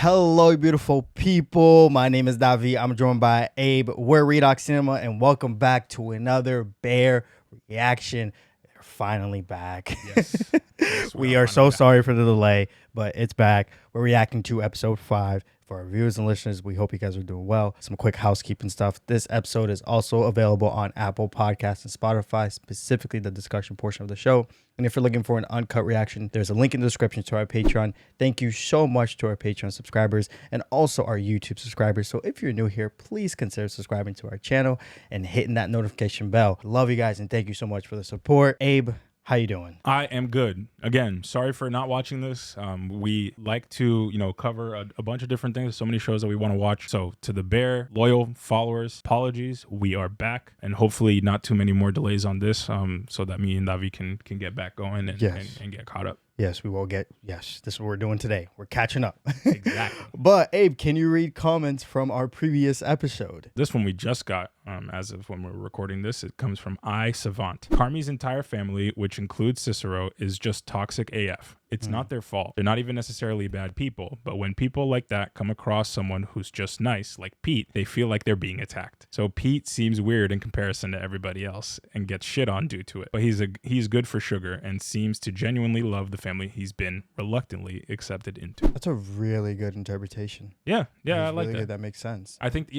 Hello, beautiful people. My name is Davi. I'm joined by Abe. We're Redox Cinema, and welcome back to another Bear reaction. They're finally back. Yes. Yes, We are so sorry for the delay, but it's back. We're reacting to episode 5. For our viewers and listeners, we hope you guys are doing well. Some quick housekeeping stuff. This episode is also available on Apple Podcasts and Spotify, specifically the discussion portion of the show. And if you're looking for an uncut reaction, there's a link in the description to our Patreon. Thank you so much to our Patreon subscribers and also our YouTube subscribers. So if you're new here, please consider subscribing to our channel and hitting that notification bell. Love you guys and thank you so much for the support. Abe, how you doing? I am good. Again, sorry for not watching this. We like to, cover a bunch of different things. So many shows that we want to watch. So to the Bear loyal followers, apologies. We are back, and hopefully not too many more delays on this. So that me and Davi can get back going and get caught up. Yes, we will get. Yes, this is what we're doing today. We're catching up. Exactly. But Abe, can you read comments from our previous episode? This one we just got, as of when we're recording this. It comes from iSavant. Carmi's entire family, which includes Cicero, is just toxic AF. It's not their fault. They're not even necessarily bad people, but when people like that come across someone who's just nice, like Pete, they feel like they're being attacked. So Pete seems weird in comparison to everybody else and gets shit on due to it. But he's good for sugar and seems to genuinely love the family he's been reluctantly accepted into. That's a really good interpretation. Yeah, I like really that. Good. That makes sense. I think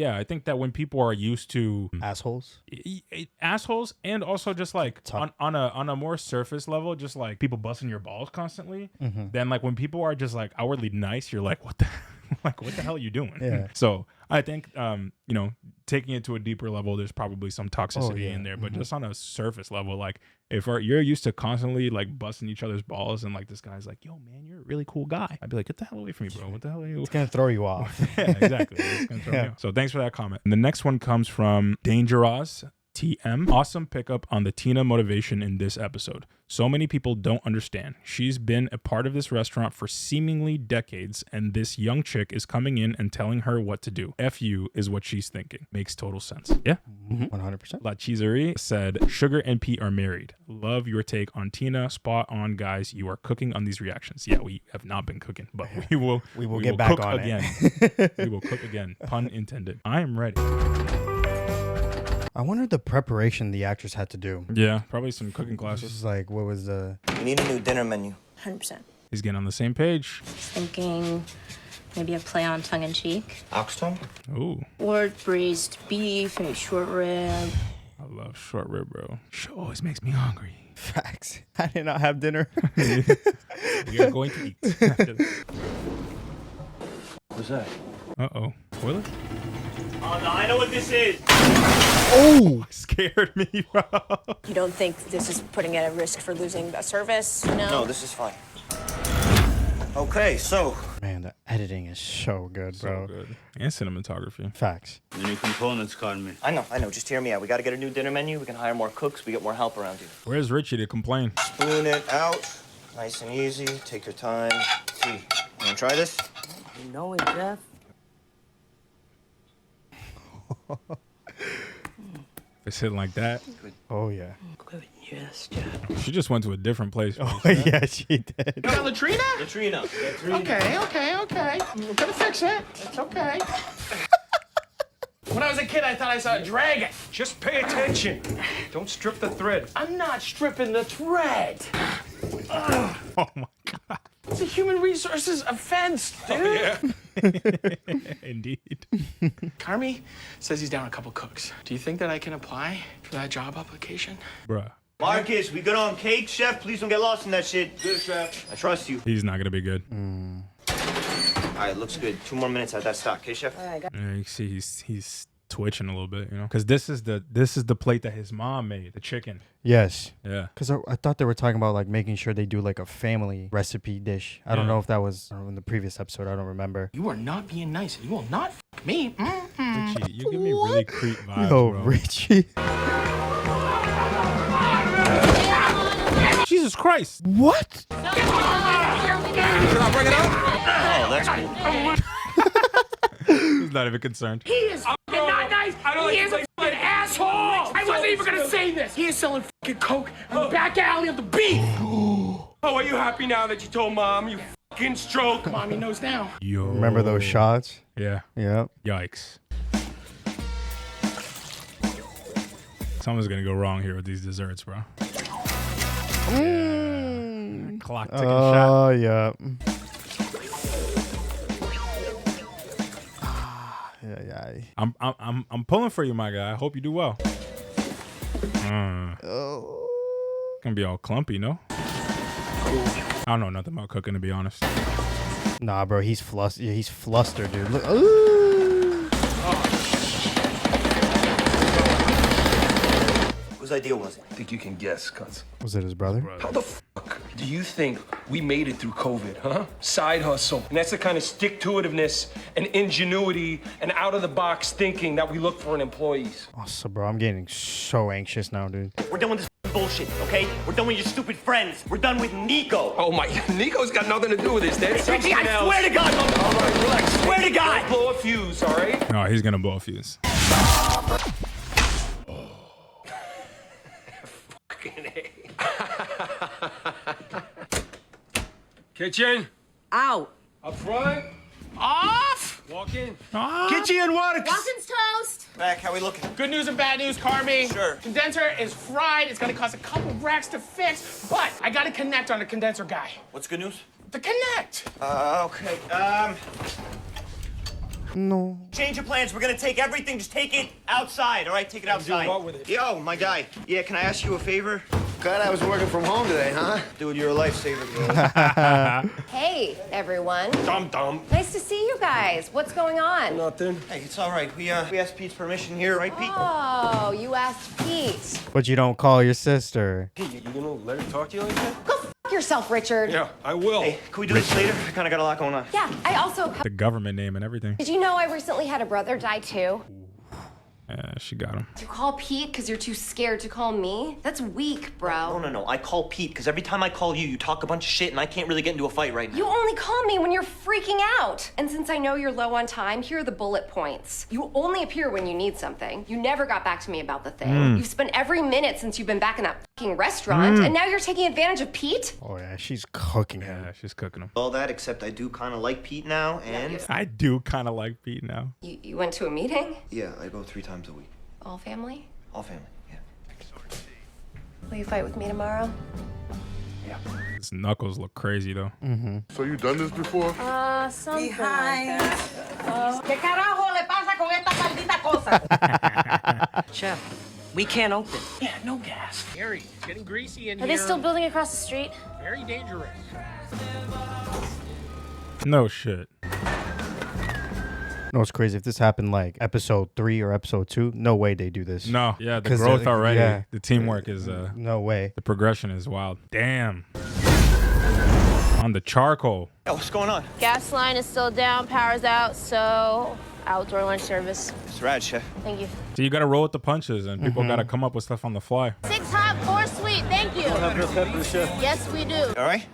that when people are used to assholes and also just like on a more surface level, just like people busting your balls constantly, then like when people are just like outwardly nice, you're like, what the hell are you doing? Yeah. So I think taking it to a deeper level, there's probably some toxicity in there, but just on a surface level, like if you're used to constantly like busting each other's balls and like this guy's like, yo man, you're a really cool guy, I'd be like, get the hell away from me, bro. What the hell are you? It's gonna throw you off. Yeah, exactly. It's gonna throw me off. So thanks for that comment. And the next one comes from Dangerous TM. Awesome pickup on the Tina motivation in this episode. So many people don't understand. She's been a part of this restaurant for seemingly decades, and this young chick is coming in and telling her what to do. F you is what she's thinking. Makes total sense. Yeah. 100%. La Cheeserie said, Sugar and Pete are married. Love your take on Tina. Spot on, guys. You are cooking on these reactions. Yeah, we have not been cooking, but we will get back cook on again. it. We will cook again. Pun intended. I am ready. I wonder the preparation the actress had to do. Yeah, probably some cooking classes. Just like, what was the... We need a new dinner menu. 100%. He's getting on the same page. Thinking maybe a play on tongue-in-cheek. Ox tongue? Ooh. Or braised beef, maybe short rib. I love short rib, bro. She always makes me hungry. Facts. I did not have dinner. We are going to eat. What's that? Uh-oh. Toilet? Oh, no, I know what this is. Oh! Scared me, bro. You don't think this is putting it at risk for losing a service? No, this is fine. Okay, so. Man, the editing is so good, bro. So good. And cinematography. Facts. The new components caught me. I know. Just hear me out. We got to get a new dinner menu. We can hire more cooks. We get more help around here. Where's Richie to complain? Spoon it out. Nice and easy. Take your time. See. You want to try this? You know it, Jeff. It's hitting like that. Oh, yeah. Good, yes, Jeff. She just went to a different place. Oh, yeah, she did. You got latrina? Latrina. Okay. I'm gonna fix it. It's okay. When I was a kid, I thought I saw a dragon. Just pay attention. Don't strip the thread. I'm not stripping the thread. Oh my God. It's a human resources offense, dude. Oh, yeah. Indeed. Carmi says he's down a couple cooks. Do you think that I can apply for that job application? Bruh. Marcus, we good on cake? Chef, please don't get lost in that shit. Good, chef. I trust you. He's not going to be good. All right, looks good. 2 more minutes at that stock, okay, chef? Yeah, you see he's twitching a little bit, because this is the plate that his mom made, the chicken. Yes. Yeah. Because I thought they were talking about like making sure they do like a family recipe dish. I don't know if that was in the previous episode. I don't remember. You are not being nice, and you will not f me. Richie, you give me really creep vibes, Yo, bro. Richie. Jesus Christ. What? Oh, that's cool. He's not even concerned. He is not nice. He is a fucking asshole. I wasn't even gonna say this. He is selling fucking coke in the back alley of the beef. Oh, are you happy now that you told Mom, you fucking stroke. Mommy knows now. Yo. Remember those shots? Yeah. Yep. Yikes. Something's gonna go wrong here with these desserts, bro. Yeah. Clock ticking shot. Oh, yeah. Yeah. I'm pulling for you, my guy. I hope you do well. Gonna be all clumpy, no? I don't know nothing about cooking, to be honest. Nah, bro, he's flustered. Yeah, he's flustered, dude. Look. Ooh. Whose idea was it? I think you can guess, cuz. Was it his brother? How the fuck do you think we made it through COVID, huh? Side hustle. And that's the kind of stick-to-itiveness and ingenuity and out-of-the-box thinking that we look for in employees. Oh, so, bro, I'm getting so anxious now, dude. We're done with this bullshit, okay? We're done with your stupid friends. We're done with Nico. Oh my, Nico's got nothing to do with this. That's Richie, something I else. swear to God. All right, relax. Swear to God. Don't blow a fuse, all right? No, he's gonna blow a fuse. Kitchen. Out. Up front. Off. Walk in. Kitchen and water. Watson's toast. Back, how we looking? Good news and bad news, Carmi. Sure. Condenser is fried. It's gonna cost a couple racks to fix, but I got a connect on the condenser guy. What's good news? The connect. Okay. No. Change of plans. We're gonna take everything. Just take it outside, all right? Take it outside. what with it? Yo, my guy. Yeah, can I ask you a favor? Glad I was working from home today, huh? Dude, you're a lifesaver, bro. Hey, everyone. Dum-dum. Nice to see you guys. What's going on? Nothing. Hey, it's all right. We asked Pete's permission here, right, Pete? Oh, you asked Pete. But you don't call your sister. Hey, you gonna let her talk to you like that? Go f yourself, Richard. Yeah, I will. Hey, can we do this later? I kind of got a lot going on. Yeah, I also... The government name and everything. Did you know I recently had a brother die too? Yeah, she got him. You call Pete because you're too scared to call me? That's weak, bro. No. I call Pete because every time I call you, you talk a bunch of shit, and I can't really get into a fight right now. You only call me when you're freaking out. And since I know you're low on time, here are the bullet points. You only appear when you need something. You never got back to me about the thing. You've spent every minute since you've been back in that fucking restaurant, and now you're taking advantage of Pete? Oh, yeah, she's cooking him. Yeah, she's cooking him. All that, except I do kind of like Pete now, and... I do kind of like Pete now. You went to a meeting? Yeah, I go 3 times a week. All family? All family, yeah. Will you fight with me tomorrow? His knuckles look crazy, though. So you done this before? Something like that. ¿Qué carajo le pasa con esta maldita cosa? Chef, we can't open. Yeah, no gas. Gary, it's getting greasy in Are here. they still building across the street? Very dangerous. No shit. No, it's crazy. If this happened like episode 3 or episode 2, no way they do this. No, yeah, the 'Cause growth already. yeah. The teamwork is, No way. the progression is wild. Damn. On the charcoal. Yo, what's going on? Gas line is still down, power's out, so outdoor lunch service. It's rad, chef. Thank you. So you got to roll with the punches, and people got to come up with stuff on the fly. 6 hot, 4 sweet, thank you. Yes, we do. All right?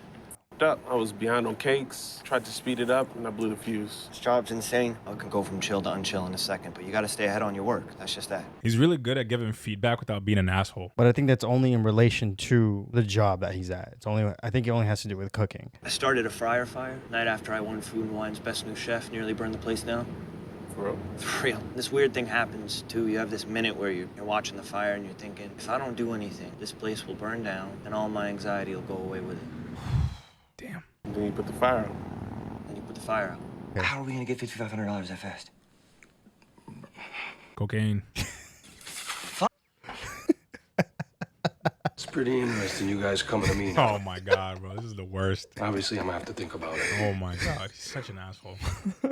I was behind on cakes, tried to speed it up, and I blew the fuse. This job's insane. I can go from chill to unchill in a second, but you gotta stay ahead on your work. That's just that. He's really good at giving feedback without being an asshole. But I think that's only in relation to the job that he's at. I think it only has to do with cooking. I started a fryer fire night after I won Food and Wine's Best New Chef, nearly burned the place down. For real? For real. This weird thing happens, too. You have this minute where you're watching the fire and you're thinking, if I don't do anything, this place will burn down and all my anxiety will go away with it. Damn. And then you put the fire out. Then you put the fire out. Okay. How are we gonna get $5,500 that fast? Cocaine. It's pretty interesting you guys coming to me now. Oh my God, bro. This is the worst. Obviously, I'm gonna have to think about it. Oh my God. He's such an asshole.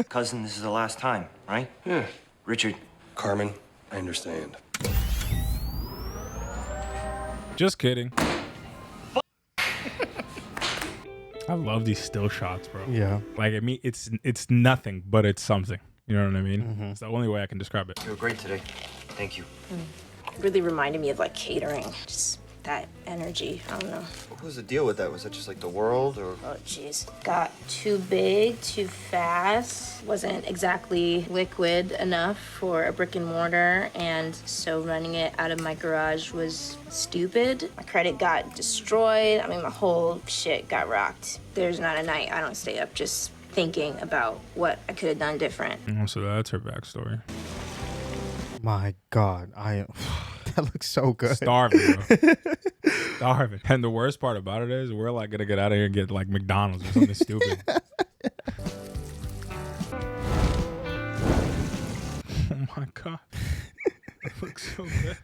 Cousin, this is the last time, right? Yeah. Richard. Carmen, I understand. Just kidding. I love these still shots, bro. Yeah. Like, I mean, it's nothing, but it's something. You know what I mean? It's the only way I can describe it. You were great today. Thank you. Really reminded me of like catering. Just that energy. I don't know. What was the deal with that? Was that just like the world or? Oh, jeez. Got too big, too fast. Wasn't exactly liquid enough for a brick and mortar, and so running it out of my garage was stupid. My credit got destroyed. I mean, my whole shit got rocked. There's not a night I don't stay up just thinking about what I could have done different. So that's her backstory. My God, that looks so good. Starving, bro. Starving. And the worst part about it is we're like gonna get out of here and get like McDonald's or something stupid. Oh my God. That looks so good.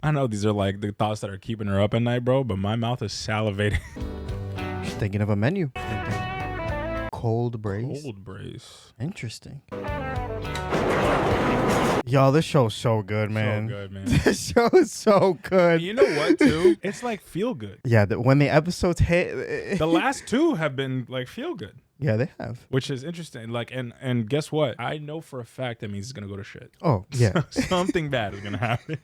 I know these are like the thoughts that are keeping her up at night, bro, but my mouth is salivating. She's thinking of a menu. Cold braise. Cold braise. Interesting. Yo, this show's so good, man. So good, man. This show is so good. You know what, too? It's like feel good. Yeah, when the episodes hit, the last two have been like feel good. Yeah, they have. Which is interesting. Like, and guess what? I know for a fact that means it's gonna go to shit. Oh, yeah. Something bad is gonna happen.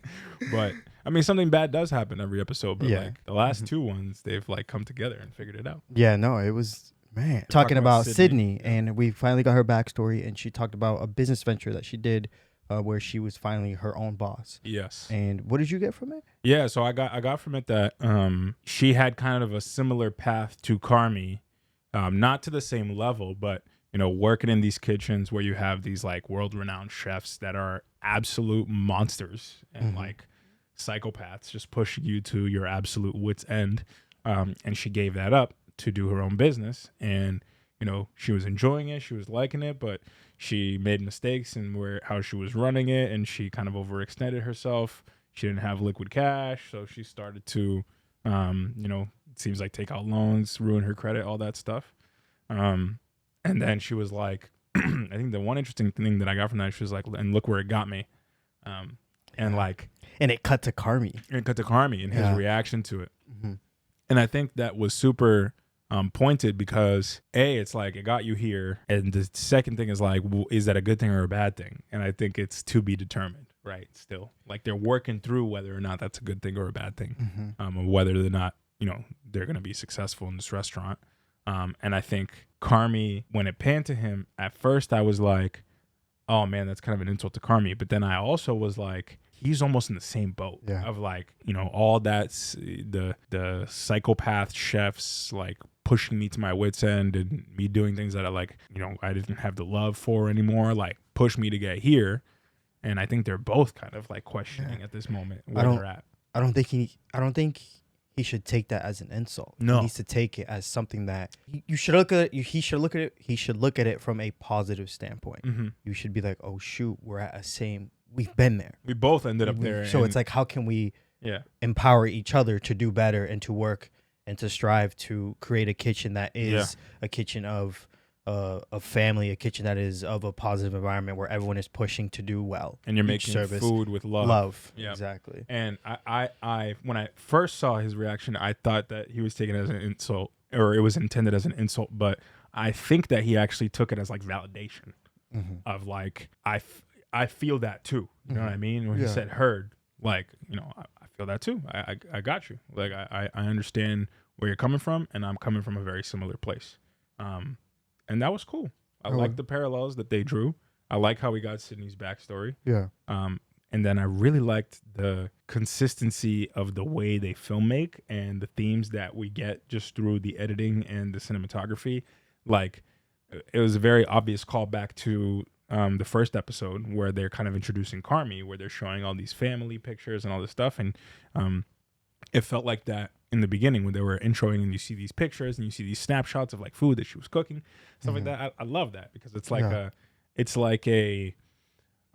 But I mean, something bad does happen every episode. But like the last two ones, they've like come together and figured it out. Yeah, no, it was. Man, talking about Sydney, and we finally got her backstory, and she talked about a business venture that she did where she was finally her own boss. Yes. And what did you get from it? Yeah, so I got from it that she had kind of a similar path to Carmi, not to the same level, but you know, working in these kitchens where you have these like world-renowned chefs that are absolute monsters and like psychopaths, just pushing you to your absolute wit's end. And she gave that up to do her own business, and you know, she was enjoying it, she was liking it, but she made mistakes in how she was running it, and she kind of overextended herself. She didn't have liquid cash, so she started to you know, it seems like take out loans, ruin her credit, all that stuff. And then she was like, I think the one interesting thing that I got from that, she was like, and look where it got me. And like, and it cut to Carmi. And his reaction to it. And I think that was super pointed because it's like it got you here, and the second thing is like, well, is that a good thing or a bad thing? And I think it's to be determined, right? Still, like they're working through whether or not that's a good thing or a bad thing, or whether or not, you know, they're going to be successful in this restaurant. And I think Carmi, when it panned to him, at first I was like, oh man, that's kind of an insult to Carmi. But then I also was like, he's almost in the same boat of like, you know, all that's the psychopath chefs like pushing me to my wit's end and me doing things that I like, you know, I didn't have the love for anymore, like push me to get here. And I think they're both kind of like questioning at this moment where they're at. I don't think he should take that as an insult. No. He needs to take it as something that you should look at. He should look at it from a positive standpoint. You should be like, oh shoot, we're at a same. We've been there. We both ended up there. So it's like, how can we empower each other to do better and to work and to strive to create a kitchen that is a kitchen of family, a kitchen that is of a positive environment where everyone is pushing to do well. And you're making food with love. Yeah, exactly. And I when I first saw his reaction, I thought that he was taking it as an insult, or it was intended as an insult. But I think that he actually took it as like validation of like, I feel that too. You know what I mean? When he said heard, like, you know, I feel that too. I got you. Like, I understand where you're coming from, and I'm coming from a very similar place. And that was cool. I like the parallels that they drew. I like how we got Sydney's backstory. Yeah. And then I really liked the consistency of the way they filmmake and the themes that we get just through the editing and the cinematography. Like, it was a very obvious callback to the first episode where they're kind of introducing Carmi, where they're showing all these family pictures and all this stuff. And it felt like that in the beginning when they were introing, and you see these pictures and you see these snapshots of like food that she was cooking, stuff like that. I love that because it's like a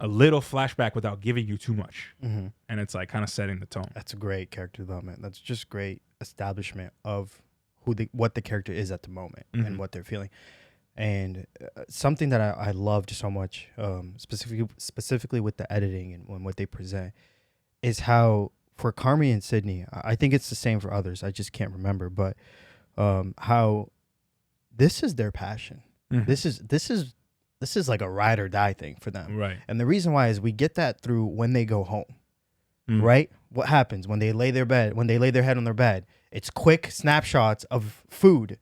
little flashback without giving you too much. And it's like kind of setting the tone. That's a great character development. That's just great establishment of what the character is at the moment and what they're feeling. And something that I loved so much, specifically with the editing and what they present, is how for Carmi and Sydney, I think it's the same for others, I just can't remember, but how this is their passion. This is like a ride or die thing for them. Right. And the reason why is we get that through when they go home. right? What happens when they lay their head on their bed? It's quick snapshots of food,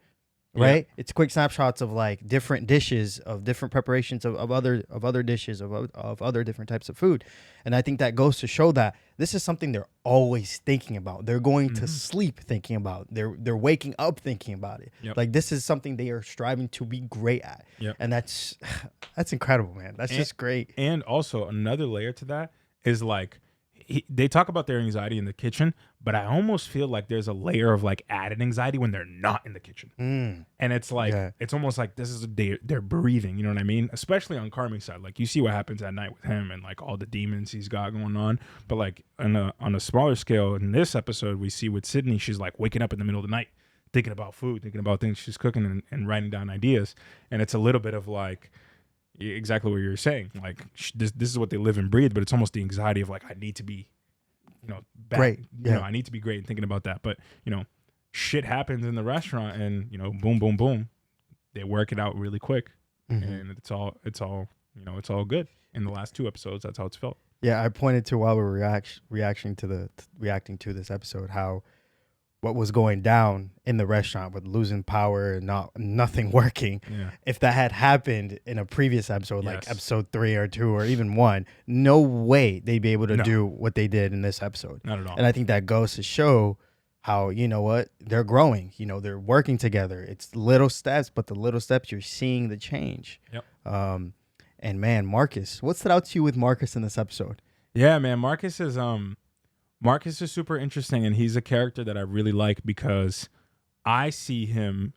right? Yeah. It's quick snapshots of like different dishes, of different preparations of other dishes, of other different types of food. And I think that goes to show that this is something they're always thinking about. They're going to sleep thinking about. They're waking up thinking about it. Yep. Like this is something they are striving to be great at. Yep. And that's incredible, man. That's just great. And also another layer to that is like they talk about their anxiety in the kitchen, but I almost feel like there's a layer of like added anxiety when they're not in the kitchen. And it's like, it's almost like this is they're breathing, you know what I mean? Especially on Carmi's side. Like you see what happens at night with him and like all the demons he's got going on. But like on a smaller scale in this episode, we see with Sydney, she's like waking up in the middle of the night, thinking about food, thinking about things she's cooking and writing down ideas. And it's a little bit of like, exactly what you're saying. Like this is what they live and breathe, but it's almost the anxiety of like, I need to be, great. You know, I need to be great and thinking about that. But, shit happens in the restaurant and, boom, boom, boom. They work it out really quick. And it's all good. In the last 2 episodes, that's how it's felt. Yeah, I pointed to while we were reacting to this episode how what was going down in the restaurant with losing power and nothing working. Yeah. If that had happened in a previous episode, like episode 3 or 2 or even 1, no way they'd be able to do what they did in this episode. Not at all. And I think that goes to show how, you know what, they're growing. They're working together. It's little steps, but the little steps you're seeing the change. Yep. And man, Marcus, what stood out to you with Marcus in this episode? Yeah, man, Marcus is super interesting, and he's a character that I really like because I see him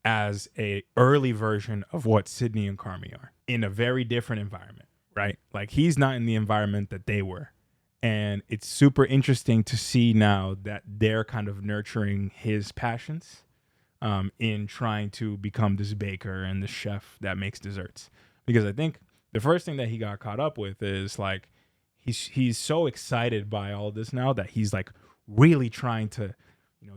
as a early version of what Sydney and Carmi are in a very different environment, right? Like he's not in the environment that they were. And it's super interesting to see now that they're kind of nurturing his passions in trying to become this baker and the chef that makes desserts. Because I think the first thing that he got caught up with is like, he's so excited by all this now that he's like really trying to,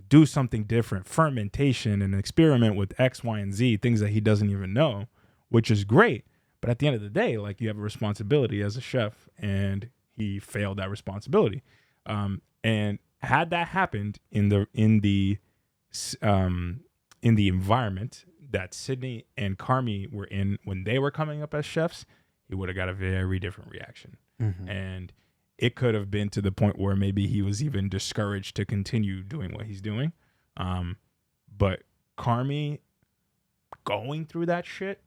do something different, fermentation and experiment with X, Y, and Z, things that he doesn't even know, which is great. But at the end of the day, like you have a responsibility as a chef, and he failed that responsibility. And had that happened in the environment that Sydney and Carmi were in when they were coming up as chefs, he would have got a very different reaction. And it could have been to the point where maybe he was even discouraged to continue doing what he's doing. But Carmi going through that shit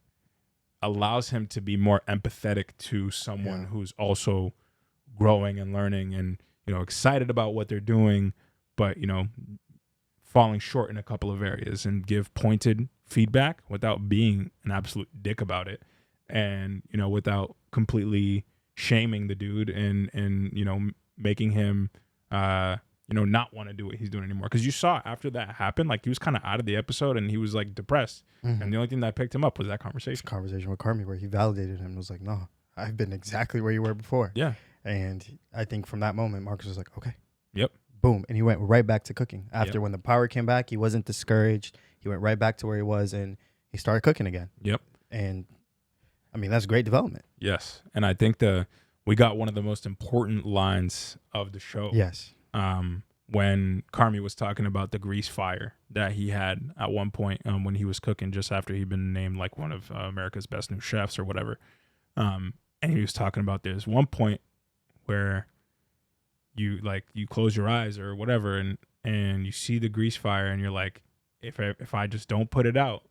allows him to be more empathetic to someone who's also growing and learning and, excited about what they're doing, but, falling short in a couple of areas, and give pointed feedback without being an absolute dick about it. And, without completely shaming the dude and making him not want to do what he's doing anymore. Because you saw after that happened, like he was kind of out of the episode and he was like depressed. And the only thing that picked him up was that conversation. Conversation with Carmi where he validated him and was like, no, I've been exactly where you were before. Yeah. And I think from that moment, Marcus was like, okay. Yep. Boom. And he went right back to cooking. After when the power came back, he wasn't discouraged. He went right back to where he was and he started cooking again. Yep. And I mean, that's great development. Yes. And I think we got one of the most important lines of the show. Yes. When Carmi was talking about the grease fire that he had at one point when he was cooking just after he'd been named like one of America's best new chefs or whatever. And he was talking about there's one point where you close your eyes or whatever and you see the grease fire and you're like, if I just don't put it out,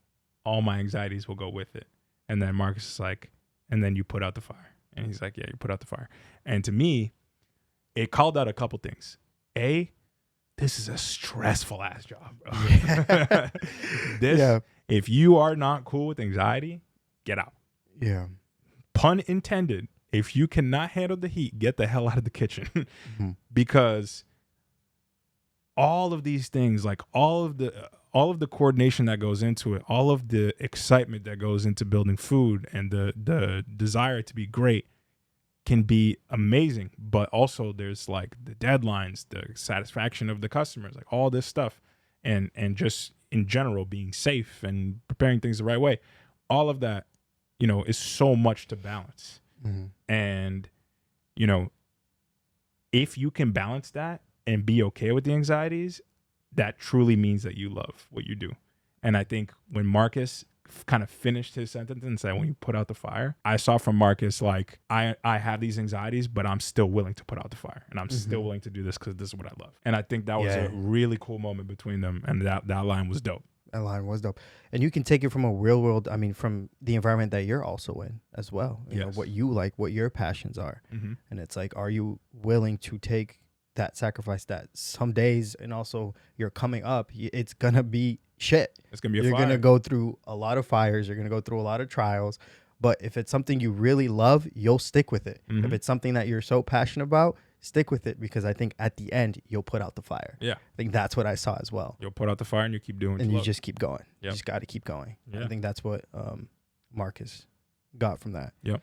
all my anxieties will go with it. And then Marcus is like, and then you put out the fire. And he's like, yeah, you put out the fire. And to me, it called out a couple things. A, this is a stressful ass job, bro. If you are not cool with anxiety, get out. Yeah. Pun intended. If you cannot handle the heat, get the hell out of the kitchen. Because all of these things, like all of the coordination that goes into it, all of the excitement that goes into building food and the desire to be great can be amazing. But also there's like the deadlines, the satisfaction of the customers, like all this stuff, and just in general being safe and preparing things the right way. All of that, is so much to balance. And, if you can balance that and be okay with the anxieties, that truly means that you love what you do. And I think when Marcus kind of finished his sentence and said, when you put out the fire, I saw from Marcus, like, I have these anxieties, but I'm still willing to put out the fire. And I'm still willing to do this because this is what I love. And I think that was a really cool moment between them. And that line was dope. That line was dope. And you can take it from a real world, I mean, from the environment that you're also in as well. You know, what you like, what your passions are. And it's like, are you willing to take that sacrifice that some days, and also you're coming up, it's going to be shit. It's going to be You're going to go through a lot of fires. You're going to go through a lot of trials. But if it's something you really love, you'll stick with it. If it's something that you're so passionate about, stick with it, because I think at the end you'll put out the fire. Yeah. I think that's what I saw as well. You'll put out the fire and you keep doing it. And you just keep going. Yep. You just got to keep going. Yeah. I think that's what Marcus got from that. Yep.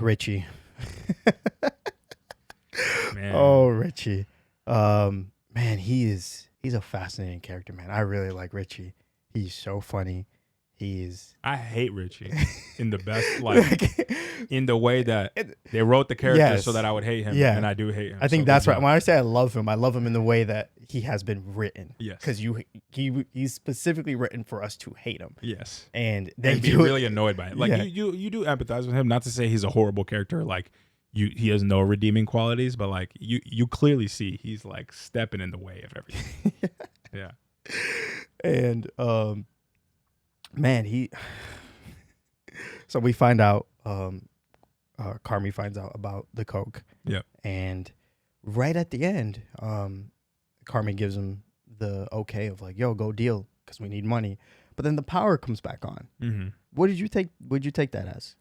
Richie. Man. Oh, Richie. Man, he's a fascinating character, man. I really like Richie. He's so funny. I hate Richie in the best, like, in the way that they wrote the character so that I would hate him. Yeah. And I do hate him. I think that's right. When I say I love him in the way that he has been written. Yes. Because he's specifically written for us to hate him. Yes. And they be really annoyed by it. Like, you do empathize with him. Not to say he's a horrible character. Like, he has no redeeming qualities, but like you clearly see he's like stepping in the way of everything. Yeah. And man, so we find out, Carmi finds out about the coke. Yeah. And right at the end, Carmi gives him the okay of like, yo, go deal, because we need money. But then the power comes back on. What did you take? Would you take that as?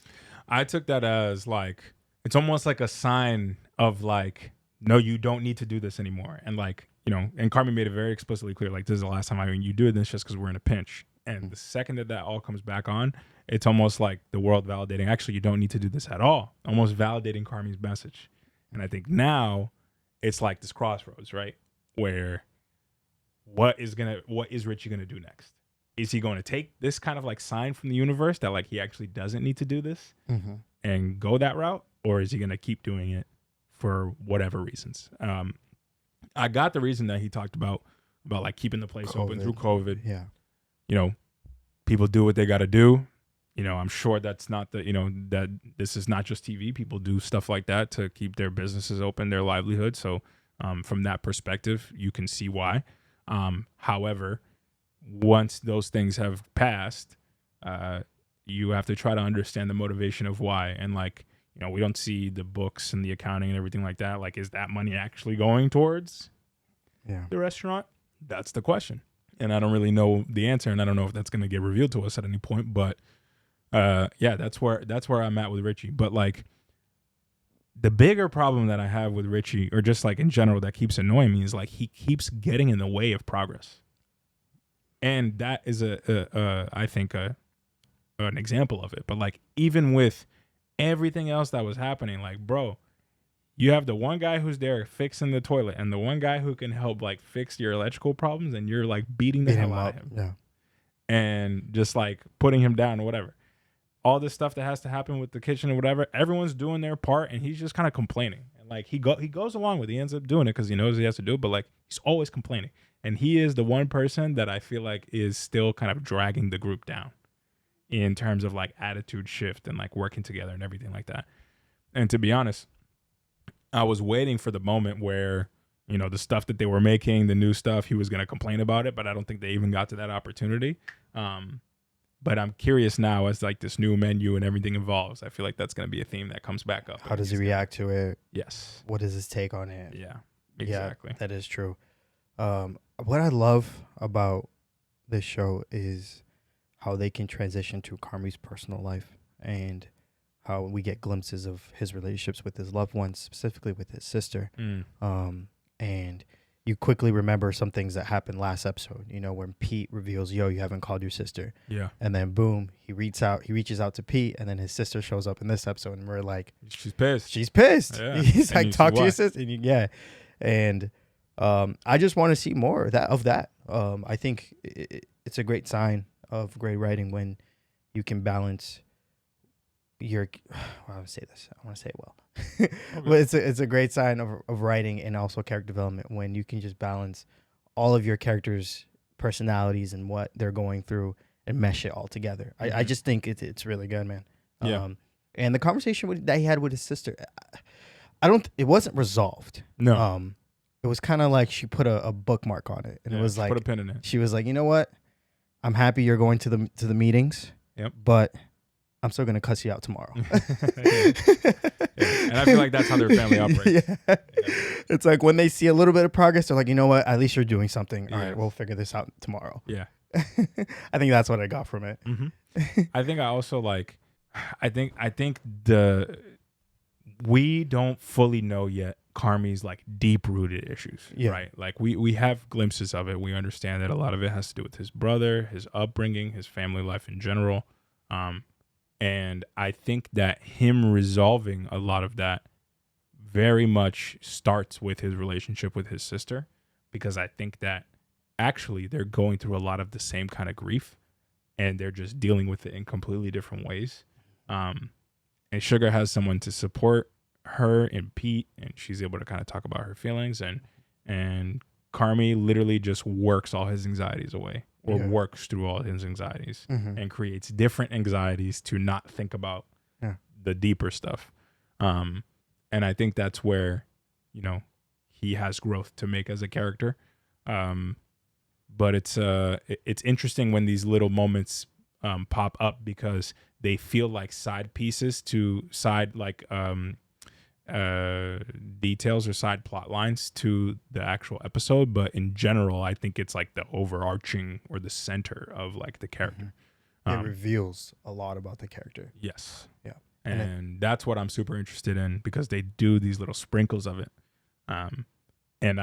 I took that as like, it's almost like a sign of like, no, you don't need to do this anymore. And like, you know, and Carmi made it very explicitly clear, like, this is the last time you do this just because we're in a pinch. And the second that all comes back on, it's almost like the world validating, actually, you don't need to do this at all. Almost validating Carmi's message. And I think now it's like this crossroads, right? Where what is Richie going to do next? Is he going to take this kind of like sign from the universe that like he actually doesn't need to do this and go that route? Or is he going to keep doing it for whatever reasons? I got the reason that he talked about like keeping the place open through COVID. Yeah. You know, people do what they got to do. You know, I'm sure that's not that this is not just TV. People do stuff like that to keep their businesses open, their livelihood. So from that perspective, you can see why. However, once those things have passed, you have to try to understand the motivation of why. And like, you know, we don't see the books and the accounting and everything like that. Like, is that money actually going towards the restaurant? That's the question. And I don't really know the answer, and I don't know if that's going to get revealed to us at any point. But yeah, that's where I'm at with Richie. But like, the bigger problem that I have with Richie, or just like in general, that keeps annoying me, is like he keeps getting in the way of progress. And that is I think an example of it. But like, even with everything else that was happening, like, bro, you have the one guy who's there fixing the toilet and the one guy who can help like fix your electrical problems, and you're like beating the hell out of him. Yeah. And just like putting him down or whatever. All this stuff that has to happen with the kitchen or whatever, everyone's doing their part, and he's just kind of complaining. And like he goes along with it. He ends up doing it because he knows he has to do it, but like he's always complaining. And he is the one person that I feel like is still kind of dragging the group down in terms of like attitude shift and like working together and everything like that. And to be honest, I was waiting for the moment where, you know, the stuff that they were making, the new stuff, he was going to complain about it, but I don't think they even got to that opportunity. But I'm curious now, as like this new menu and everything evolves, I feel like that's going to be a theme that comes back up. How does he react to it? Yes. What is his take on it? Yeah, exactly. Yeah, that is true. What I love about this show is how they can transition to Carmi's personal life, and how we get glimpses of his relationships with his loved ones, specifically with his sister. And you quickly remember some things that happened last episode, you know, when Pete reveals, yo, you haven't called your sister. Yeah. And then boom, he reaches out to Pete, and then his sister shows up in this episode, and we're like, she's pissed. Yeah. He's and like, talk to your sister. And and I just want to see more of that. I think it's a great sign of great writing when you can balance, you're I want to say this. I want to say it well. But it's a great sign of writing and also character development when you can just balance all of your characters' personalities and what they're going through and mesh it all together. I just think it's really good, man. Yeah. And the conversation that he had with his sister, it wasn't resolved. No. It was kind of like she put a bookmark on it, and it was like put a pin in it. She was like, you know what? I'm happy you're going to the meetings. Yep. But I'm still gonna cuss you out tomorrow. Yeah. And I feel like that's how their family operates. Yeah. It's like when they see a little bit of progress, they're like, you know what? At least you're doing something. All Yeah. right, we'll figure this out tomorrow. Yeah. I think that's what I got from it. I think I also like. I think we don't fully know yet Carmi's like deep rooted issues, right? Like we have glimpses of it. We understand that a lot of it has to do with his brother, his upbringing, his family life in general. And I think that him resolving a lot of that very much starts with his relationship with his sister, because I think that actually they're going through a lot of the same kind of grief and they're just dealing with it in completely different ways. And Sugar has someone to support her and Pete, and she's able to kind of talk about her feelings, and Carmi literally just works all his anxieties away, or works through all his anxieties and creates different anxieties to not think about the deeper stuff. And I think that's where, he has growth to make as a character. But it's interesting when these little moments pop up, because they feel like side pieces to side details or side plot lines to the actual episode. But in general, I think it's like the overarching or the center of like the character. It reveals a lot about the character. Yes. Yeah. And that's what I'm super interested in, because they do these little sprinkles of it. And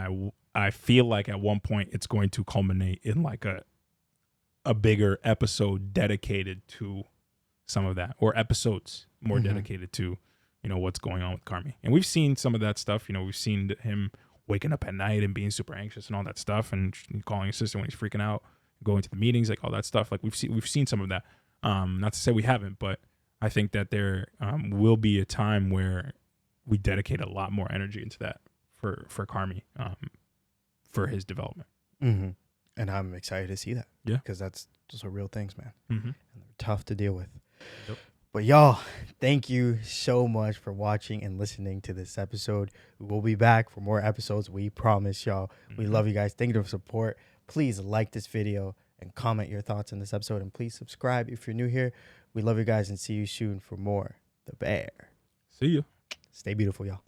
I feel like at one point it's going to culminate in like a bigger episode dedicated to some of that, or episodes more dedicated to, what's going on with Carmi. And we've seen some of that stuff. We've seen him waking up at night and being super anxious and all that stuff, and calling his sister when he's freaking out, going to the meetings, like all that stuff. Like we've seen some of that. Not to say we haven't, but I think that there will be a time where we dedicate a lot more energy into that for Carmi, for his development. And I'm excited to see that. Yeah. Because that's those are real things, man. Mm-hmm. And they're tough to deal with. Yep. But y'all, thank you so much for watching and listening to this episode. We will be back for more episodes. We promise, y'all. We love you guys. Thank you for the support. Please like this video and comment your thoughts on this episode. And please subscribe if you're new here. We love you guys and see you soon for more The Bear. See you. Stay beautiful, y'all.